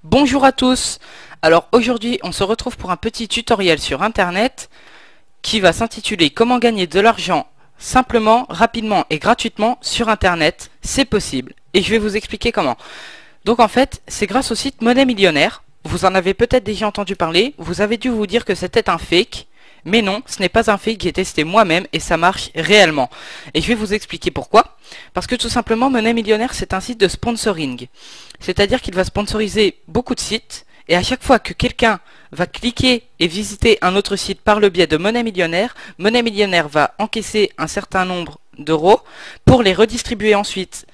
Bonjour à tous. Alors aujourd'hui on se retrouve pour un petit tutoriel sur internet qui va s'intituler Comment gagner de l'argent simplement, rapidement et gratuitement sur internet. C'est possible et je vais vous expliquer comment. Donc en fait c'est grâce au site Monnaie Millionnaire. Vous en avez peut-être déjà entendu parler, vous avez dû vous dire que c'était un fake. Mais non, ce n'est pas un fake, j'ai testé moi-même et ça marche réellement. Et je vais vous expliquer pourquoi. Parce que tout simplement, Monnaie Millionnaire, c'est un site de sponsoring. C'est-à-dire qu'il va sponsoriser beaucoup de sites. Et à chaque fois que quelqu'un va cliquer et visiter un autre site par le biais de Monnaie Millionnaire va encaisser un certain nombre d'euros pour les redistribuer ensuite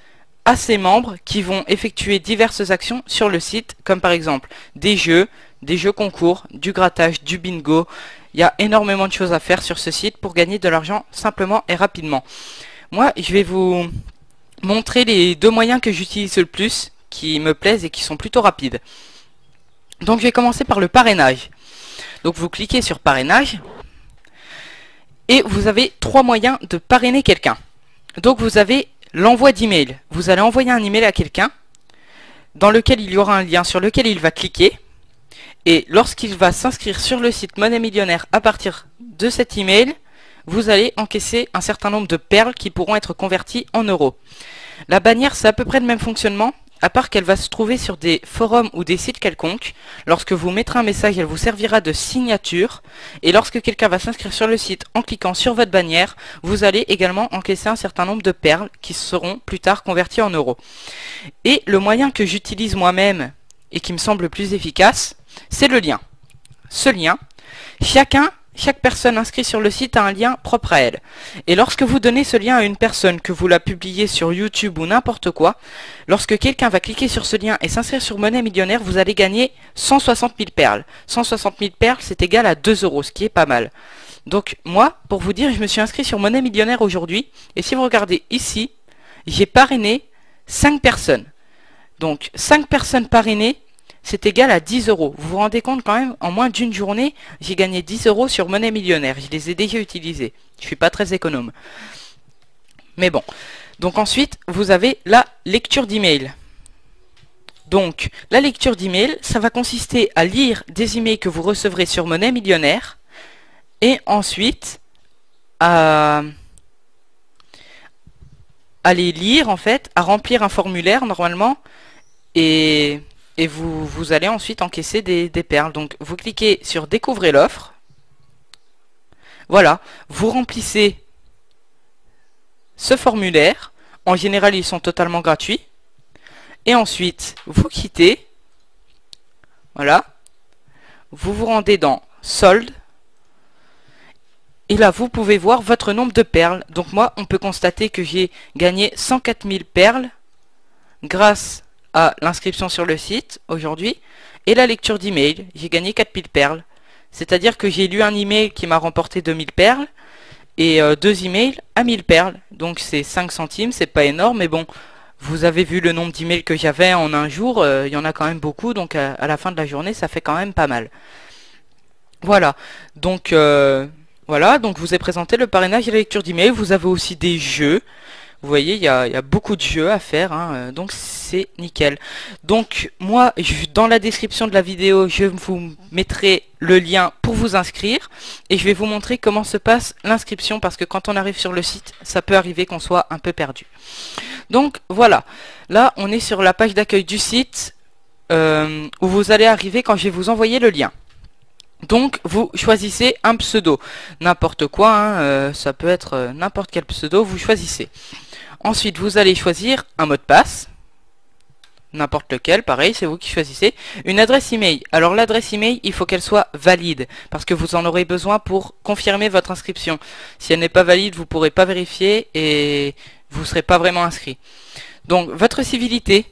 à ses membres qui vont effectuer diverses actions sur le site, comme par exemple des jeux concours, du grattage, du bingo. Il y a énormément de choses à faire sur ce site pour gagner de l'argent simplement et rapidement. Moi, je vais vous montrer les deux moyens que j'utilise le plus, qui me plaisent et qui sont plutôt rapides. Donc je vais commencer par le parrainage. Donc vous cliquez sur parrainage et vous avez trois moyens de parrainer quelqu'un. Donc vous avez l'envoi d'email. Vous allez envoyer un email à quelqu'un dans lequel il y aura un lien sur lequel il va cliquer. Et lorsqu'il va s'inscrire sur le site Monnaie Millionnaire à partir de cet email, vous allez encaisser un certain nombre de perles qui pourront être converties en euros. La bannière, c'est à peu près le même fonctionnement, à part qu'elle va se trouver sur des forums ou des sites quelconques. Lorsque vous mettrez un message, elle vous servira de signature. Et lorsque quelqu'un va s'inscrire sur le site en cliquant sur votre bannière, vous allez également encaisser un certain nombre de perles qui seront plus tard converties en euros. Et le moyen que j'utilise moi-même et qui me semble le plus efficace, c'est le lien. Ce lien, chaque personne inscrite sur le site a un lien propre à elle. Et lorsque vous donnez ce lien à une personne, que vous la publiez sur YouTube ou n'importe quoi, lorsque quelqu'un va cliquer sur ce lien et s'inscrire sur Monnaie Millionnaire, vous allez gagner 160 000 perles. 160 000 perles, c'est égal à 2 euros, ce qui est pas mal. Donc moi, pour vous dire, je me suis inscrit sur Monnaie Millionnaire aujourd'hui. Et si vous regardez ici, j'ai parrainé 5 personnes. Donc 5 personnes parrainées, c'est égal à 10 euros. Vous vous rendez compte quand même, en moins d'une journée, j'ai gagné 10 euros sur Monnaie Millionnaire. Je les ai déjà utilisés. Je suis pas très économe. Mais bon. Donc ensuite, vous avez la lecture d'email. Donc, la lecture d'email, ça va consister à lire des emails que vous recevrez sur Monnaie Millionnaire. Et ensuite, à les lire en fait, à remplir un formulaire normalement. Et vous allez ensuite encaisser des perles. Donc vous cliquez sur découvrir l'offre. Voilà, vous remplissez ce formulaire. En général, ils sont totalement gratuits. Et ensuite, vous quittez. Voilà. Vous vous rendez dans solde. Et là, vous pouvez voir votre nombre de perles. Donc moi, on peut constater que j'ai gagné 104 000 perles grâce à l'inscription sur le site aujourd'hui et la lecture d'email. J'ai gagné 4000 perles. C'est-à-dire que j'ai lu un email qui m'a remporté 2000 perles et deux emails à 1000 perles. Donc c'est 5 centimes, c'est pas énorme, mais bon, vous avez vu le nombre d'emails que j'avais en un jour, il y en a quand même beaucoup, donc à la fin de la journée, ça fait quand même pas mal. Voilà, donc donc vous est présenté le parrainage et la lecture d'email. Vous avez aussi des jeux. Vous voyez, il y a beaucoup de jeux à faire, hein, donc c'est nickel. Donc moi, dans la description de la vidéo, je vous mettrai le lien pour vous inscrire. Et je vais vous montrer comment se passe l'inscription, parce que quand on arrive sur le site, ça peut arriver qu'on soit un peu perdu. Donc voilà, là on est sur la page d'accueil du site, où vous allez arriver quand je vais vous envoyer le lien. Donc vous choisissez un pseudo, n'importe quoi, hein, ça peut être n'importe quel pseudo, vous choisissez. Ensuite vous allez choisir un mot de passe, n'importe lequel, pareil, c'est vous qui choisissez. Une adresse email, alors l'adresse email, il faut qu'elle soit valide, parce que vous en aurez besoin pour confirmer votre inscription. Si elle n'est pas valide, vous ne pourrez pas vérifier et vous ne serez pas vraiment inscrit. Donc votre civilité,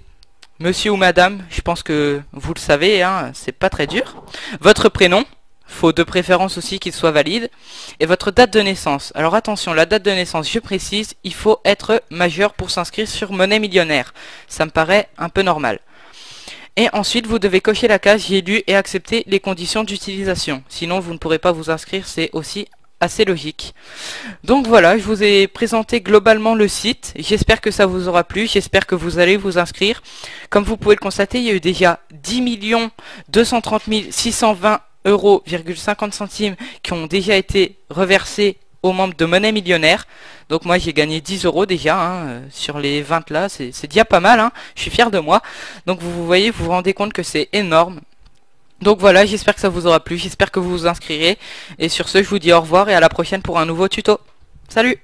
monsieur ou madame, je pense que vous le savez, hein, c'est pas très dur. Votre prénom, faut de préférence aussi qu'il soit valide. Et votre date de naissance. Alors attention, la date de naissance, je précise, il faut être majeur pour s'inscrire sur Monnaie Millionnaire. Ça me paraît un peu normal. Et ensuite, vous devez cocher la case j'ai lu et accepter les conditions d'utilisation. Sinon, vous ne pourrez pas vous inscrire, c'est aussi assez logique. Donc voilà, je vous ai présenté globalement le site. J'espère que ça vous aura plu. J'espère que vous allez vous inscrire. Comme vous pouvez le constater, il y a eu déjà 10 230 620 €,50 qui ont déjà été reversés aux membres de Monnaie Millionnaire. Donc moi j'ai gagné 10 € déjà hein, sur les 20 là, c'est déjà pas mal, hein. Je suis fier de moi. Donc vous voyez, vous vous rendez compte que c'est énorme. Donc voilà, j'espère que ça vous aura plu, j'espère que vous vous inscrirez. Et sur ce, je vous dis au revoir et à la prochaine pour un nouveau tuto. Salut!